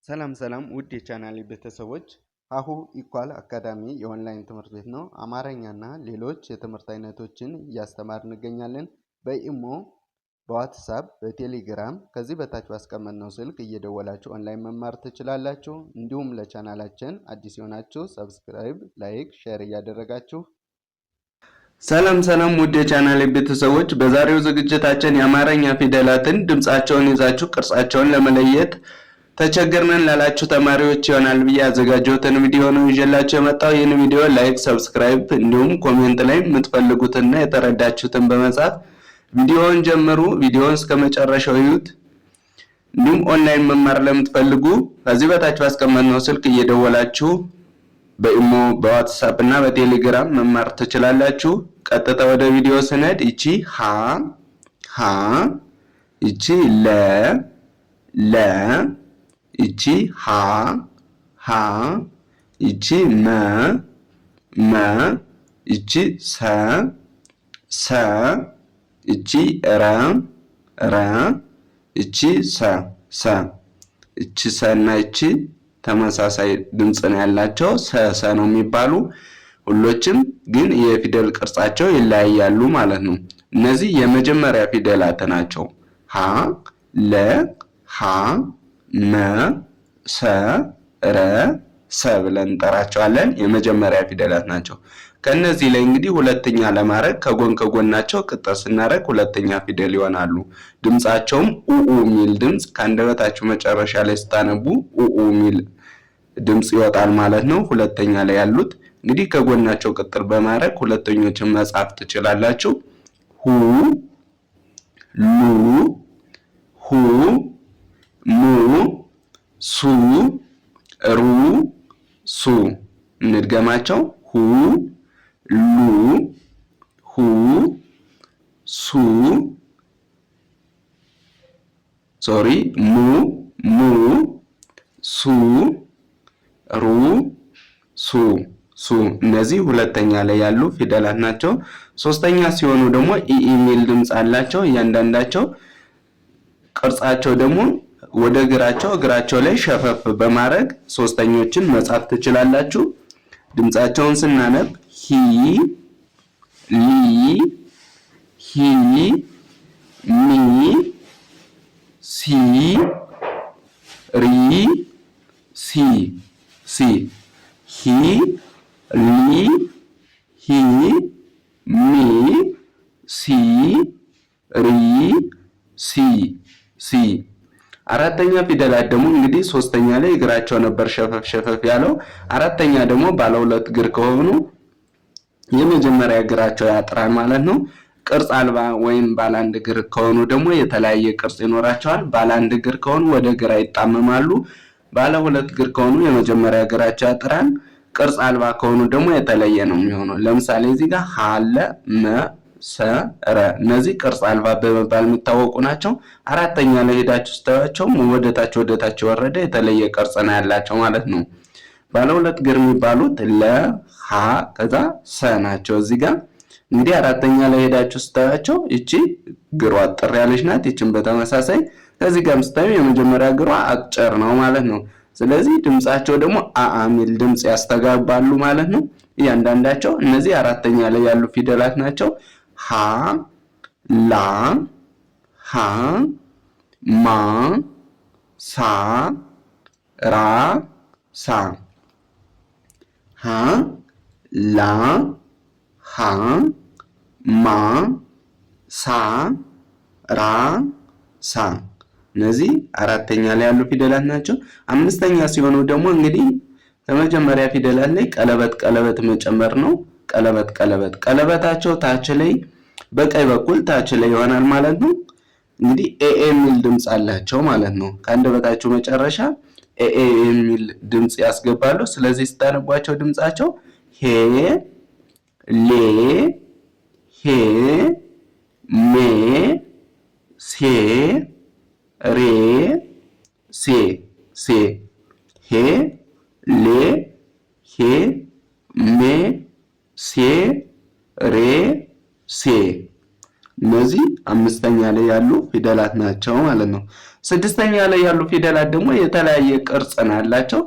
ሰላም ሰላም ውድ የቻናሌ ቤተሰቦች ሀሁ ኢኳል አካዳሚ የኦንላይን ትምህርት ቤት ነው። አማርኛና ሌሎች የትምህርት አይነቶችን እያስተማር እንገኛለን። በኢሞ፣ በዋትስአፕ፣ በቴሌግራም ከዚህ በታች ባስቀመጥነው ስልክ እየደወላችሁ ኦንላይን መማር ትችላላችሁ። እንዲሁም ለቻናላችን አዲስ የሆናችሁ ሰብስክራይብ፣ ላይክ፣ ሼር እያደረጋችሁ ሰላም ውድ የቻናሌ ቤተሰቦች በዛሬው ዝግጅታችን የአማርኛ ፊደላትን ድምጻቸውን ይዛችሁ ቅርጻቸውን ለመለየት ተቸገርነን ላላችሁ ተማሪዎች ይሆናል ብዬ ያዘጋጀሁትን ቪዲዮ ነው ይዤላችሁ የመጣው። ይህን ቪዲዮ ላይክ፣ ሰብስክራይብ እንዲሁም ኮሜንት ላይ የምትፈልጉትና የተረዳችሁትን በመጻፍ ቪዲዮውን ጀምሩ። ቪዲዮውን እስከ መጨረሻው ይዩት። እንዲሁም ኦንላይን መማር ለምትፈልጉ ከዚህ በታች ባስቀመጥነው ስልክ እየደወላችሁ በኢሞ፣ በዋትስአፕ እና በቴሌግራም መማር ትችላላችሁ። ቀጥታ ወደ ቪዲዮ ስነድ ይቺ ሀ ይቺ ለ ይቺ ሀ ይቺ መ ይቺ ሰ ይቺ ረ ይቺ ሰ ይቺ ሰና ይቺ ተመሳሳይ ድምጽ ነው ያላቸው ሰ ነው የሚባሉ። ሁሎችም ግን የፊደል ቅርጻቸው ይለያያሉ ማለት ነው። እነዚህ የመጀመሪያ ፊደላት ናቸው። ሀ መ ሰ ረ ሰ ብለን እንጠራቸዋለን። የመጀመሪያ ፊደላት ናቸው። ከነዚህ ላይ እንግዲህ ሁለተኛ ለማድረግ ከጎናቸው ቅጥል ስናደርግ ሁለተኛ ፊደል ይሆናሉ። ድምጻቸውም ኡኡ ሚል ድምጽ ከአንደበታችሁ መጨረሻ ላይ ስታነቡ ኡኡ ሚል ድምጽ ይወጣል ማለት ነው። ሁለተኛ ላይ ያሉት እንግዲህ ከጎናቸው ቅጥል በማድረግ ሁለተኞችን መጻፍ ትችላላችሁ። ሁ ሙ ሱ ሩ ሱ እንድገማቸው። ሁ ሱ ሙ ሱ ሩ ሱ እነዚህ ሁለተኛ ላይ ያሉ ፊደላት ናቸው። ሶስተኛ ሲሆኑ ደግሞ ኢ ሚል ድምጽ አላቸው። እያንዳንዳቸው ቅርጻቸው ደግሞ ወደ እግራቸው ላይ ሸፈፍ በማድረግ ሶስተኞችን መጻፍ ትችላላችሁ። ድምጻቸውን ስናነብ ሂ ሚ ሲ ሪ ሲ ሂ ሚ ሲ ሪ ሲ አራተኛ ፊደላት ደግሞ እንግዲህ ሶስተኛ ላይ እግራቸው ነበር ሸፈፍ ያለው። አራተኛ ደግሞ ባለ ሁለት እግር ከሆኑ የመጀመሪያ እግራቸው ያጥራል ማለት ነው። ቅርጽ አልባ ወይም ባለ አንድ እግር ከሆኑ ደግሞ የተለያየ ቅርጽ ይኖራቸዋል። ባለ አንድ እግር ከሆኑ ወደ ግራ ይጣመማሉ። ባለ ሁለት እግር ከሆኑ የመጀመሪያ እግራቸው ያጥራል። ቅርጽ አልባ ከሆኑ ደግሞ የተለየ ነው የሚሆነው። ለምሳሌ እዚህ ጋር ሀለ ሰረ እነዚህ ቅርጽ አልባ በመባል የሚታወቁ ናቸው። አራተኛ ላይ ሄዳችሁ ስታዩቸው ወደታች ወረደ የተለየ ቅርጽ ነው ያላቸው ማለት ነው። ባለ ሁለት እግር የሚባሉት ሀ ከዛ ሰ ናቸው። እዚህ ጋር እንግዲህ አራተኛ ላይ ሄዳችሁ ስታዩቸው እቺ እግሯ አጠር ያለች ናት። ይችን በተመሳሳይ ከዚህ ጋር ስታዩ የመጀመሪያ እግሯ አጭር ነው ማለት ነው። ስለዚህ ድምጻቸው ደግሞ ሚል ድምጽ ያስተጋባሉ ማለት ነው። እያንዳንዳቸው እነዚህ አራተኛ ላይ ያሉ ፊደላት ናቸው። ሀ ላ ሀ ማ ሳ ራ ሳ ሀ ላ ሀ ማ ሳ ራ ሳ እነዚህ አራተኛ ላይ ያሉ ፊደላት ናቸው። አምስተኛ ሲሆኑ ደግሞ እንግዲህ ከመጀመሪያ ፊደላት ላይ ቀለበት መጨመር ነው። ቀለበታቸው ታች ላይ በቀኝ በኩል ታች ላይ ይሆናል ማለት ነው። እንግዲህ ኤ የሚል ድምጽ አላቸው ማለት ነው። ከአንደበታቸው መጨረሻ ኤ የሚል ድምጽ ያስገባሉ። ስለዚህ ስታነቧቸው ድምጻቸው ሄ ሌ ሄ ሜ ሴ ሬ ሴ ሄ ሌ ሄ ሜ ሴ ሬ ሴ እነዚህ አምስተኛ ላይ ያሉ ፊደላት ናቸው ማለት ነው። ስድስተኛ ላይ ያሉ ፊደላት ደግሞ የተለያየ ቅርጽ ናላቸው።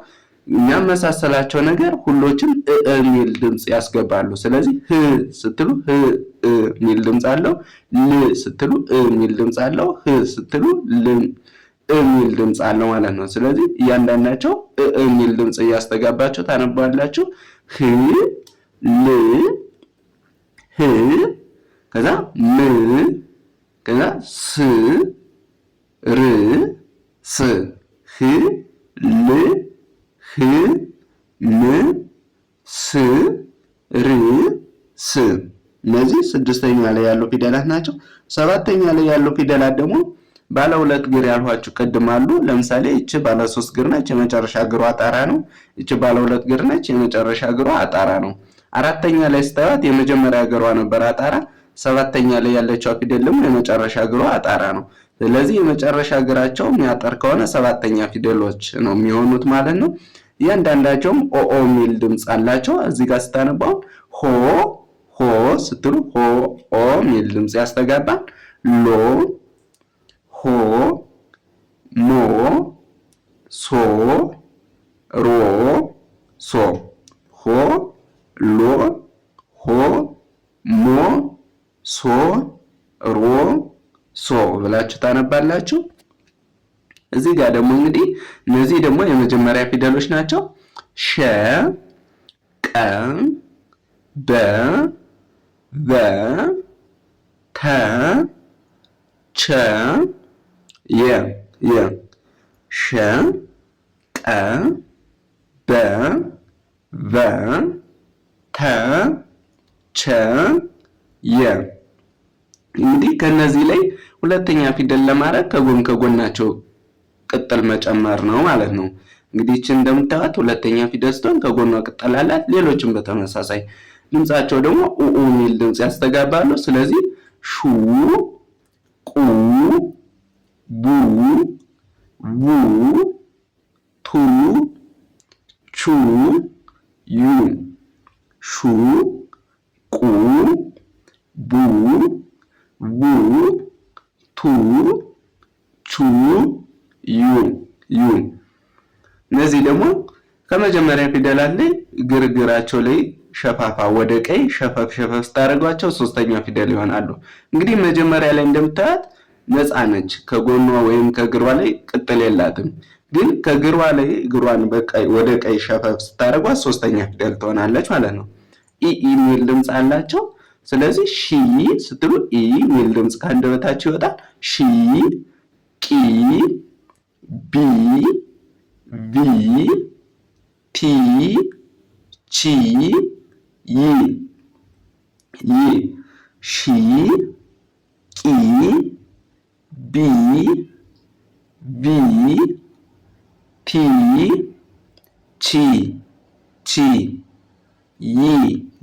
የሚያመሳሰላቸው ነገር ሁሎችም የሚል ድምጽ ያስገባሉ። ስለዚህ ህ ስትሉ ህ የሚል ድምጽ አለው። ል ስትሉ የሚል ድምጽ አለው። ህ ስትሉ ል የሚል ድምጽ አለው ማለት ነው። ስለዚህ እያንዳንዳቸው የሚል ድምጽ እያስተጋባችሁ ታነባላችሁ። ህ ል ህ ከዛ ም ከዛ ስ ር ስ ህ ል ህ ም ስ ር ስ እነዚህ ስድስተኛ ላይ ያሉ ፊደላት ናቸው። ሰባተኛ ላይ ያሉ ፊደላት ደግሞ ባለ ሁለት እግር ያልኋችሁ ቅድም አሉ። ለምሳሌ እቺ ባለ ሶስት እግር ነች፣ የመጨረሻ እግሯ አጣራ ነው። እቺ ባለ ሁለት እግር ነች፣ የመጨረሻ እግሯ አጣራ ነው። አራተኛ ላይ ስታዩት የመጀመሪያ እግሯ ነበር አጣራ። ሰባተኛ ላይ ያለችው ፊደል ደግሞ የመጨረሻ እግሯ አጣራ ነው። ስለዚህ የመጨረሻ እግራቸው የሚያጠር ከሆነ ሰባተኛ ፊደሎች ነው የሚሆኑት ማለት ነው። እያንዳንዳቸውም ኦ የሚል ድምጽ አላቸው። እዚህ ጋር ስታነባው ሆ ሆ ስትሉ ሆ ኦ የሚል ድምጽ ያስተጋባል። ሎ ሆ ሞ ሶ ሮ ሶ ሆ ሎ ሆ ሞ ሶ ሮ ሶ ብላችሁ ታነባላችሁ። እዚህ ጋር ደግሞ እንግዲህ እነዚህ ደግሞ የመጀመሪያ ፊደሎች ናቸው። ሸ ቀ በ በ ተ ቸ የ የ ሸ ቀ በ በ ተ ቸ የ እንግዲህ ከነዚህ ላይ ሁለተኛ ፊደል ለማድረግ ከጎናቸው ቅጥል መጨመር ነው ማለት ነው። እንግዲህ እቺ እንደምታዩት ሁለተኛ ፊደል ስትሆን ከጎኗ ቅጥል አላት። ሌሎችም በተመሳሳይ ድምጻቸው ደግሞ ኡ የሚል ድምጽ ያስተጋባሉ። ስለዚህ ሹ ቁ ቡ ቡ ቱ ቹ ዩ ሹ ቁ ቡ ቡ ቱ ቹ ዩ ዩ እነዚህ ደግሞ ከመጀመሪያ ፊደላት ላይ ግርግራቸው ላይ ሸፋፋ ወደ ቀይ ሸፈፍ ሸፈፍ ስታደርጓቸው ሶስተኛ ፊደል ይሆናሉ። እንግዲህ መጀመሪያ ላይ እንደምታዩት ነፃ ነች። ከጎኗ ወይም ከግሯ ላይ ቅጥል የላትም። ግን ከግሯ ላይ እግሯን በቀይ ወደ ቀይ ሸፈፍ ስታደርጓት ሶስተኛ ፊደል ትሆናለች ማለት ነው። ኢ የሚል ድምጽ አላቸው። ስለዚህ ሺ ስትሉ ኢ የሚል ድምጽ ከአንደበታችሁ ይወጣል። ሺ ቂ ቢ ቪ ቲ ቺ ይ ይ ሺ ቂ ቢ ቪ ቲ ቺ ቺ ይ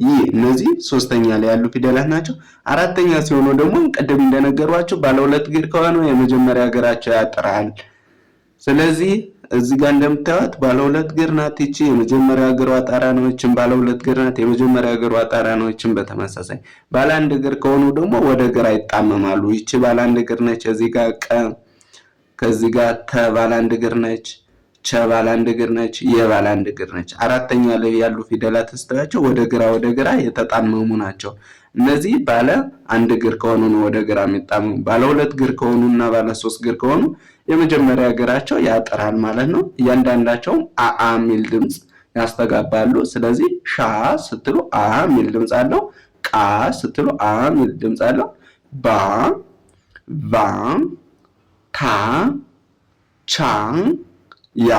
ይ እነዚህ ሶስተኛ ላይ ያሉ ፊደላት ናቸው። አራተኛ ሲሆኑ ደግሞ ቀደም እንደነገርኳችሁ ባለ ሁለት እግር ከሆነ የመጀመሪያ እግራቸው ያጥራል። ስለዚህ እዚህ ጋር እንደምታዩት ባለ ሁለት እግር ናት። እቺ የመጀመሪያ እግሯ ጣራ ነው። እቺም ባለ ሁለት እግር ናት። የመጀመሪያ እግሯ ጣራ ነው። እቺም በተመሳሳይ ባለ አንድ እግር ከሆኑ ደግሞ ወደ ግራ ይጣመማሉ። እቺ ባለ አንድ እግር ነች። እዚህ ጋር ቀ ከዚህ ጋር ተ ባለ አንድ እግር ነች። ቸ ባለ አንድ እግር ነች። የ ባለ አንድ እግር ነች። አራተኛ ላይ ያሉ ፊደላት ስትላቸው ወደ ግራ የተጣመሙ ናቸው። እነዚህ ባለ አንድ እግር ከሆኑ ነው ወደ ግራ የሚጣመሙ። ባለ ሁለት እግር ከሆኑና ባለ ሶስት እግር ከሆኑ የመጀመሪያ እግራቸው ያጠራል ማለት ነው። እያንዳንዳቸውም አ የሚል ድምጽ ያስተጋባሉ። ስለዚህ ሻ ስትሉ አ የሚል ድምጽ አለው። ቃ ስትሉ አ የሚል ድምጽ አለው። ባ ቫ ታ ቻ ያ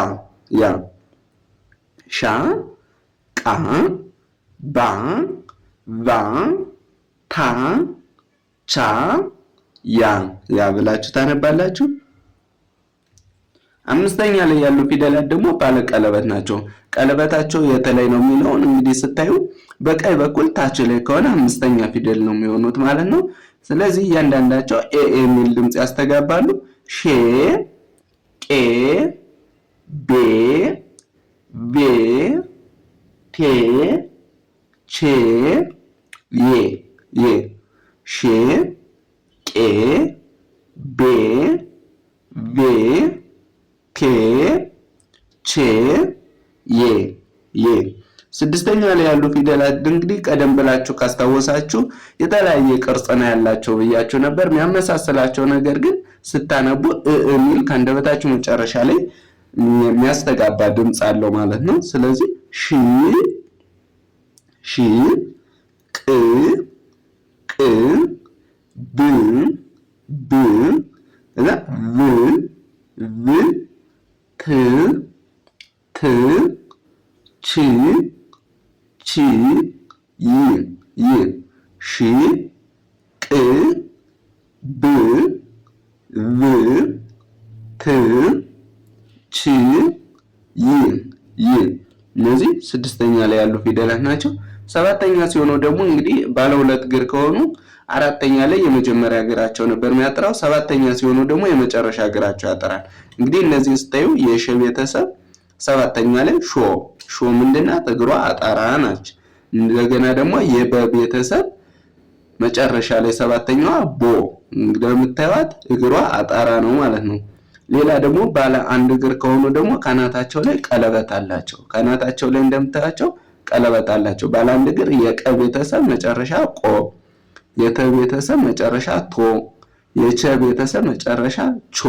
ያ ሻ ቃ ባ ቫ ታ ቻ ያ ያ ብላችሁ ታነባላችሁ። አምስተኛ ላይ ያሉ ፊደላት ደግሞ ባለ ቀለበት ናቸው። ቀለበታቸው የተለይ ነው የሚለውን እንግዲህ ስታዩ በቀኝ በኩል ታች ላይ ከሆነ አምስተኛ ፊደል ነው የሚሆኑት ማለት ነው። ስለዚህ እያንዳንዳቸው ኤ የሚል ድምጽ ያስተጋባሉ። ሼ ቄ ቤ ቤ ቴ ቼ ዬ ሼ ቄ ቤ ቤ ኬ ቼ ዬ ዬ። ስድስተኛ ላይ ያሉ ፊደላት እንግዲህ ቀደም ብላችሁ ካስታወሳችሁ የተለያየ ቅርጽ ነው ያላቸው ብያችሁ ነበር። የሚያመሳስላቸው ነገር ግን ስታነቡ የሚል ከአንደበታችሁ መጨረሻ ላይ የሚያስተጋባ ድምፅ አለው ማለት ነው። ስለዚህ ሺ ሺ ቅ ቅ ብ ብ እና ቭ ቭ ት ት ቺ ቺ ይ ይ ሺ ቅ ብ ቭ ት ቺ ይ ይ። እነዚህ ስድስተኛ ላይ ያሉ ፊደላት ናቸው። ሰባተኛ ሲሆኑ ደግሞ እንግዲህ ባለ ሁለት እግር ከሆኑ አራተኛ ላይ የመጀመሪያ እግራቸው ነበር የሚያጠራው። ሰባተኛ ሲሆኑ ደግሞ የመጨረሻ እግራቸው ያጠራል። እንግዲህ እነዚህ ስታዩ የሸ ቤተሰብ ሰባተኛ ላይ ሾ ሾ ምንድናት? እግሯ አጣራ ናች። እንደገና ደግሞ የበ ቤተሰብ መጨረሻ ላይ ሰባተኛዋ ቦ እንደምታዩት እግሯ አጣራ ነው ማለት ነው። ሌላ ደግሞ ባለ አንድ እግር ከሆኑ ደግሞ ካናታቸው ላይ ቀለበት አላቸው። ካናታቸው ላይ እንደምታያቸው ቀለበት አላቸው። ባለ አንድ እግር የቀ ቤተሰብ መጨረሻ ቆ፣ የተ ቤተሰብ መጨረሻ ቶ፣ የቸ ቤተሰብ መጨረሻ ቾ፣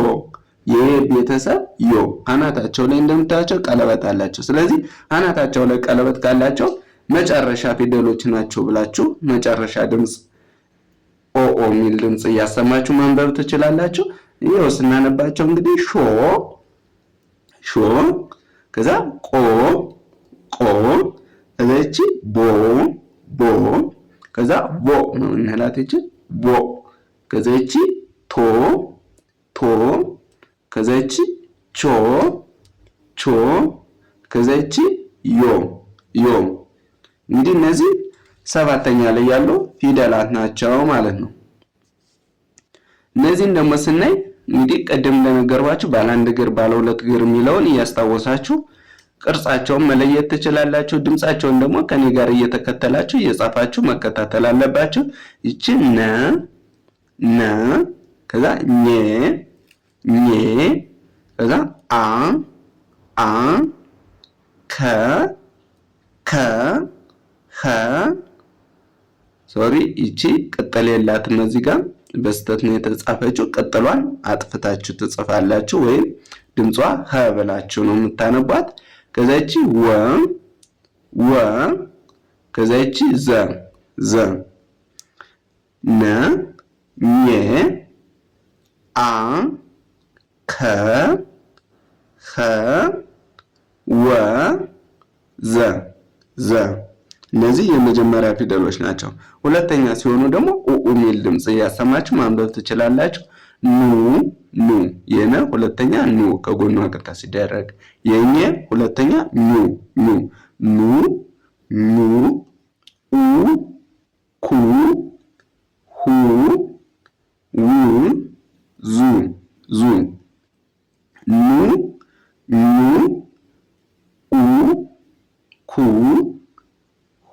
የየ ቤተሰብ ዮ። አናታቸው ላይ እንደምታያቸው ቀለበት አላቸው። ስለዚህ አናታቸው ላይ ቀለበት ካላቸው መጨረሻ ፊደሎች ናቸው ብላችሁ መጨረሻ ድምፅ ኦኦ የሚል ድምፅ እያሰማችሁ ማንበብ ትችላላችሁ። ይሄው ስናነባቸው እንግዲህ ሾ ሾ፣ ከዛ ቆ ቆ፣ ከዛ እቺ ቦ ቦ፣ ከዛ ቦ ነው እንላት እቺ ቦ፣ ከዛ እቺ ቶ ቶ፣ ከዛ እቺ ቾ ቾ፣ ከዛ እቺ ዮ ዮ። እንግዲህ እነዚህ ሰባተኛ ላይ ያሉ ፊደላት ናቸው ማለት ነው። እነዚህን ደግሞ ስናይ እንግዲህ ቀደም እንደነገርኳችሁ ባለ አንድ እግር ባለ ሁለት እግር የሚለውን እያስታወሳችሁ ቅርጻቸውን መለየት ትችላላችሁ። ድምጻቸውን ደግሞ ከኔ ጋር እየተከተላችሁ እየጻፋችሁ መከታተል አለባችሁ። ይቺ ነ ነ፣ ከዛ ኘ ኘ፣ ከዛ አ አ፣ ከ ከ፣ ኸ። ሶሪ ይቺ ቅጠል የላትም እዚህ ጋር በስተት ነው የተጻፈችው። ቅጠሏን አጥፍታችሁ ትጽፋላችሁ ወይም ድምጿ ሀ ብላችሁ ነው የምታነቧት። ከዛቺ ወ ወ፣ ከዛቺ ዘ ዘ፣ ነ ኘ፣ አ፣ ከ፣ ኸ፣ ወ፣ ዘ ዘ። እነዚህ የመጀመሪያ ፊደሎች ናቸው። ሁለተኛ ሲሆኑ ደግሞ ኡ የሚል ድምፅ እያሰማችሁ ማንበብ ትችላላችሁ። ኑ ኑ፣ የነ ሁለተኛ ኑ ከጎኗ ቅርታ ሲደረግ፣ የኘ ሁለተኛ ኙ ኙ፣ ኑ ኑ፣ ኡ ኩ፣ ሁ፣ ው፣ ዙ ዙ፣ ኑ ኙ፣ ኡ ኩ፣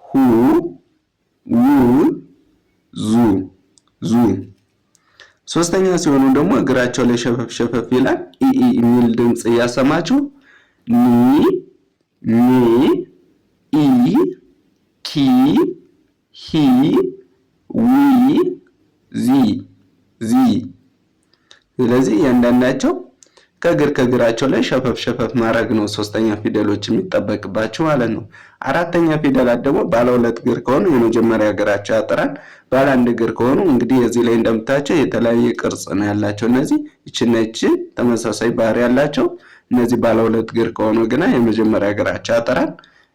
ሁ፣ ው፣ ዙ ዙ። ሶስተኛ ሲሆኑ ደግሞ እግራቸው ላይ ሸፈፍ ሸፈፍ ይላል። ኢ የሚል ድምፅ እያሰማችሁ ኒ ኒ፣ ኢ፣ ኪ፣ ሂ፣ ዊ፣ ዚ ዚ። ስለዚህ እያንዳንዳቸው ከእግራቸው ላይ ሸፈፍ ሸፈፍ ማድረግ ነው ሶስተኛ ፊደሎች የሚጠበቅባቸው ማለት ነው። አራተኛ ፊደላት ደግሞ ባለ ሁለት እግር ከሆኑ የመጀመሪያ እግራቸው ያጠራል። ባለ አንድ እግር ከሆኑ እንግዲህ እዚህ ላይ እንደምታቸው የተለያየ ቅርጽ ነው ያላቸው። እነዚህ ይችና ይች ተመሳሳይ ባህሪ ያላቸው። እነዚህ ባለ ሁለት እግር ከሆኑ ግና የመጀመሪያ እግራቸው ያጠራል።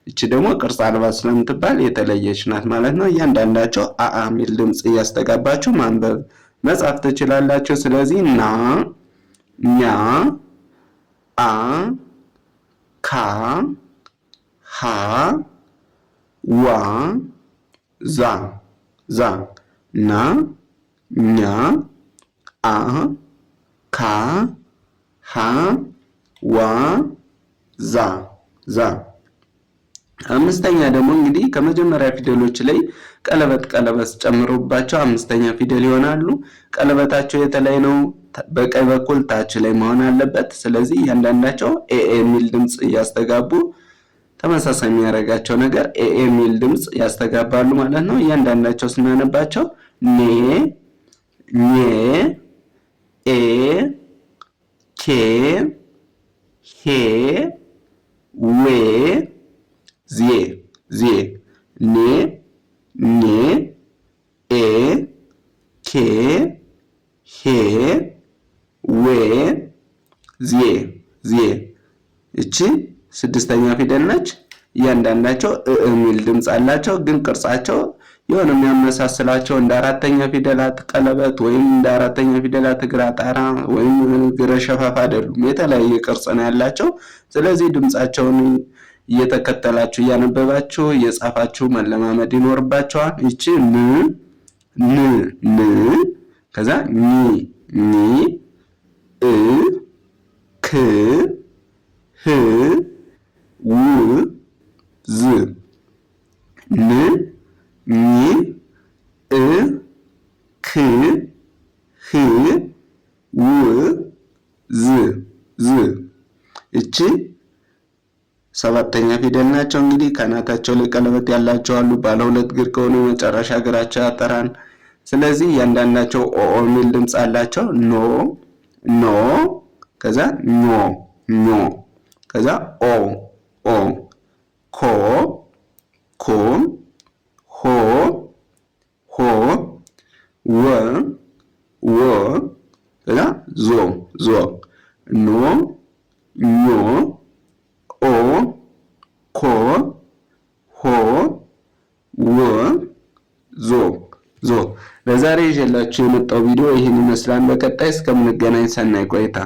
ይቺ ደግሞ ቅርጽ አልባ ስለምትባል የተለየች ናት ማለት ነው። እያንዳንዳቸው አአ የሚል ድምፅ እያስተጋባችሁ ማንበብ መጻፍ ትችላላችሁ። ስለዚህ ና ኛ፣ አ፣ ካ፣ ሀ፣ ዋ፣ ዛ ዛ፣ ና ኛ፣ አ፣ ካ፣ ሀ፣ ዋ፣ ዛ ዛ። አምስተኛ ደግሞ እንግዲህ ከመጀመሪያ ፊደሎች ላይ ቀለበት ጨምሮባቸው አምስተኛ ፊደል ይሆናሉ። ቀለበታቸው የተለያየ ነው። በቀኝ በኩል ታች ላይ መሆን አለበት። ስለዚህ እያንዳንዳቸው ኤ የሚል ድምጽ ያስተጋቡ ተመሳሳይ የሚያደርጋቸው ነገር ኤ የሚል ድምጽ ያስተጋባሉ ማለት ነው። እያንዳንዳቸው ስናነባቸው ኔ ኘ ኤ ኬ ሄ ዌ ዜ ዜ ኔ ኘ ኤ ኬ ሄ ዌ ዜ ዜ እቺ ስድስተኛ ፊደል ነች። እያንዳንዳቸው የሚል ድምጽ አላቸው፣ ግን ቅርጻቸው የሆነ የሚያመሳስላቸው እንደ አራተኛ ፊደላት ቀለበት ወይም እንደ አራተኛ ፊደላት እግረ አጣራ ወይም እግረ ሸፋፍ አይደሉም። የተለያየ ቅርጽ ነው ያላቸው። ስለዚህ ድምጻቸውን እየተከተላችሁ እያነበባችሁ እየጻፋችሁ መለማመድ ይኖርባችኋል። ይቺ ን ን ን ከዛ ኒ ኒ እ ክ ህ ው ዝ ን ኒ እ ክ ህ ው ዝ ዝ እቺ ሰባተኛ ፊደል ናቸው። እንግዲህ ከናታቸው ላይ ቀለበት ያላቸው አሉ። ባለ ሁለት እግር ከሆኑ መጨረሻ እግራቸው ያጠራል። ስለዚህ እያንዳንዳቸው ኦ የሚል ድምጽ አላቸው። ኖ ኖ ከዛ ኞ ኞ ከዛ ኦ ኦ ኮ ኮ ሆ ሆ ወ ወ ከዛ ዞ ዞ ኖ ኞ ኦ ኮ ሆ ወ ዞ ዞ። ለዛሬ ይዤላችሁ የመጣው ቪዲዮ ይህን ይመስላል። በቀጣይ እስከምንገናኝ ሰናይ ቆይታ